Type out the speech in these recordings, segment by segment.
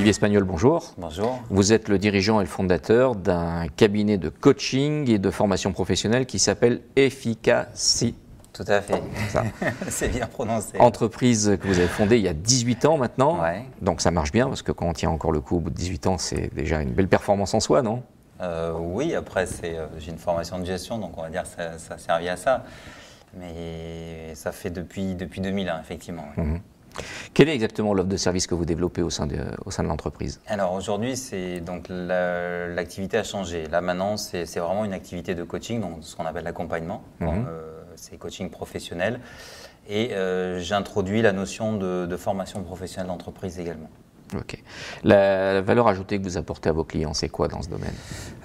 Olivier Espagnol, bonjour. Bonjour. Vous êtes le dirigeant et le fondateur d'un cabinet de coaching et de formation professionnelle qui s'appelle Efficacy. Tout à fait, c'est bien prononcé. Entreprise que vous avez fondée il y a 18 ans maintenant, ouais. Donc ça marche bien parce que quand on tient encore le coup au bout de 18 ans, c'est déjà une belle performance en soi, non? Oui, après j'ai une formation de gestion, donc on va dire que ça a servi à ça. Mais ça fait depuis 2001, effectivement. Oui. Quelle est exactement l'offre de service que vous développez au sein de l'entreprise? Alors aujourd'hui, donc l'activité a changé. Là maintenant, c'est vraiment une activité de coaching, donc ce qu'on appelle l'accompagnement. C'est coaching professionnel. Et j'ai introduit la notion de formation professionnelle d'entreprise également. Ok. La valeur ajoutée que vous apportez à vos clients, c'est quoi dans ce domaine?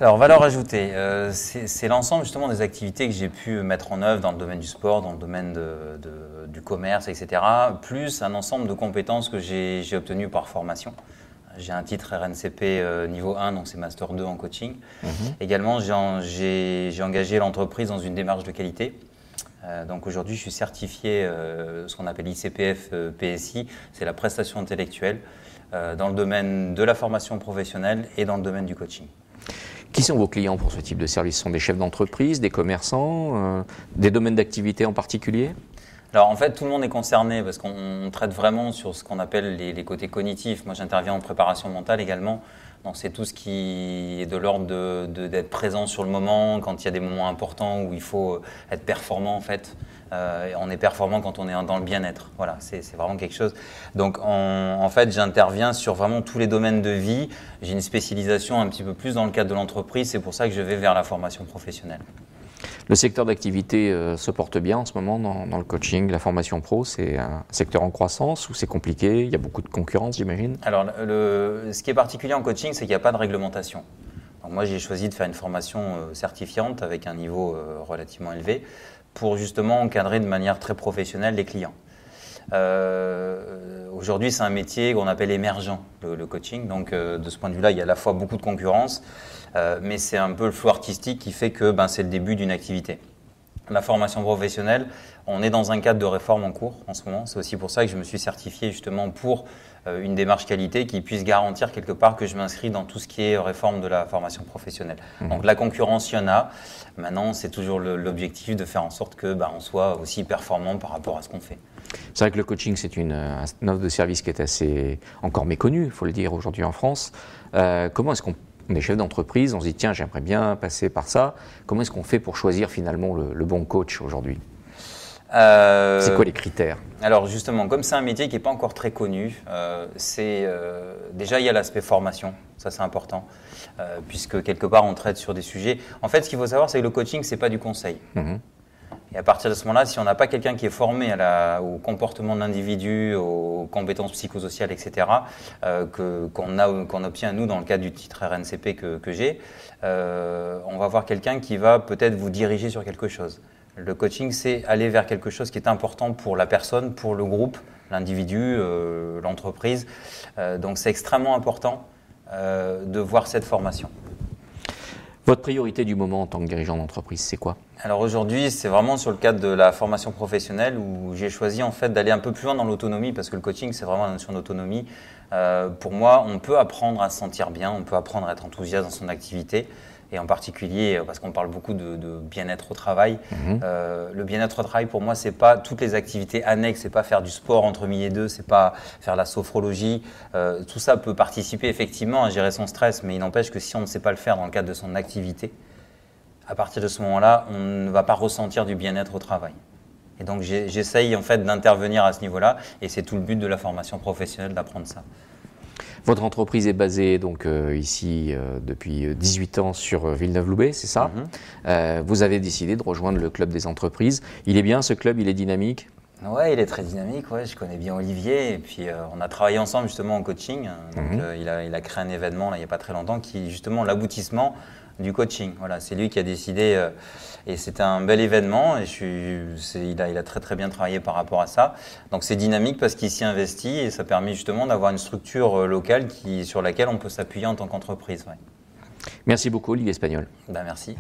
Alors, valeur ajoutée, c'est l'ensemble justement des activités que j'ai pu mettre en œuvre dans le domaine du sport, dans le domaine du commerce, etc. Plus un ensemble de compétences que j'ai obtenues par formation. J'ai un titre RNCP niveau 1, donc c'est Master 2 en coaching. Également, j'ai engagé l'entreprise dans une démarche de qualité. Donc aujourd'hui, je suis certifié ce qu'on appelle ICPF PSI, c'est la prestation intellectuelle. Dans le domaine de la formation professionnelle et dans le domaine du coaching. Qui sont vos clients pour ce type de service? Ce sont des chefs d'entreprise, des commerçants, des domaines d'activité en particulier? Alors en fait, tout le monde est concerné parce qu'on traite vraiment sur ce qu'on appelle les côtés cognitifs. Moi, j'interviens en préparation mentale également. Donc c'est tout ce qui est de l'ordre d'être présent sur le moment, quand il y a des moments importants où il faut être performant en fait. On est performant quand on est dans le bien-être. Voilà, c'est vraiment quelque chose. Donc en fait, j'interviens sur vraiment tous les domaines de vie. J'ai une spécialisation un petit peu plus dans le cadre de l'entreprise. C'est pour ça que je vais vers la formation professionnelle. Le secteur d'activité se porte bien en ce moment dans le coaching, la formation pro. C'est un secteur en croissance ou c'est compliqué? Il y a beaucoup de concurrence, j'imagine? Alors, ce qui est particulier en coaching, c'est qu'il n'y a pas de réglementation. Donc, moi, j'ai choisi de faire une formation certifiante avec un niveau relativement élevé pour justement encadrer de manière très professionnelle les clients. Aujourd'hui, c'est un métier qu'on appelle émergent, le coaching. Donc, de ce point de vue-là, il y a à la fois beaucoup de concurrence, mais c'est un peu le flou artistique qui fait que c'est le début d'une activité. La formation professionnelle, on est dans un cadre de réforme en cours en ce moment. C'est aussi pour ça que je me suis certifié justement pour une démarche qualité qui puisse garantir quelque part que je m'inscris dans tout ce qui est réforme de la formation professionnelle. Donc la concurrence, il y en a. Maintenant, c'est toujours l'objectif de faire en sorte que on soit aussi performant par rapport à ce qu'on fait. C'est vrai que le coaching, c'est une offre de service qui est assez encore méconnue, il faut le dire, aujourd'hui en France. Comment est-ce qu'on est chef d'entreprise, on se dit tiens, j'aimerais bien passer par ça. Comment est-ce qu'on fait pour choisir finalement le bon coach aujourd'hui? C'est quoi les critères? Alors justement, comme c'est un métier qui n'est pas encore très connu, déjà il y a l'aspect formation, ça c'est important, puisque quelque part on traite sur des sujets. En fait, ce qu'il faut savoir, c'est que le coaching, c'est pas du conseil. Et à partir de ce moment-là, si on n'a pas quelqu'un qui est formé au comportement de l'individu, aux compétences psychosociales, etc., qu'on obtient nous dans le cadre du titre RNCP que j'ai, on va voir quelqu'un qui va peut-être vous diriger sur quelque chose. Le coaching, c'est aller vers quelque chose qui est important pour la personne, pour le groupe, l'individu, l'entreprise. Donc c'est extrêmement important de voir cette formation. Votre priorité du moment en tant que dirigeant d'entreprise, c'est quoi? Alors aujourd'hui, c'est vraiment sur le cadre de la formation professionnelle où j'ai choisi en fait d'aller un peu plus loin dans l'autonomie parce que le coaching, c'est vraiment la notion d'autonomie. Pour moi, on peut apprendre à se sentir bien, on peut apprendre à être enthousiaste dans son activité. Et en particulier, parce qu'on parle beaucoup de bien-être au travail, le bien-être au travail, pour moi, c'est pas toutes les activités annexes, c'est pas faire du sport entre midi et deux, c'est pas faire la sophrologie. Tout ça peut participer effectivement à gérer son stress, mais il n'empêche que si on ne sait pas le faire dans le cadre de son activité, à partir de ce moment-là, on ne va pas ressentir du bien-être au travail. Et donc, j'essaye en fait d'intervenir à ce niveau-là, et c'est tout le but de la formation professionnelle d'apprendre ça. Votre entreprise est basée donc ici depuis 18 ans sur Villeneuve-Loubet, c'est ça? Vous avez décidé de rejoindre le club des entreprises. Il est bien ce club, il est dynamique? Ouais, il est très dynamique. Ouais, je connais bien Olivier et puis on a travaillé ensemble justement en coaching. Donc il a créé un événement là, il n'y a pas très longtemps qui est justement l'aboutissement du coaching. Voilà, c'est lui qui a décidé et c'était un bel événement et il a très très bien travaillé par rapport à ça. Donc c'est dynamique parce qu'il s'y investit et ça permet justement d'avoir une structure locale sur laquelle on peut s'appuyer en tant qu'entreprise. Ouais. Merci beaucoup Olivier Espagnol. Merci.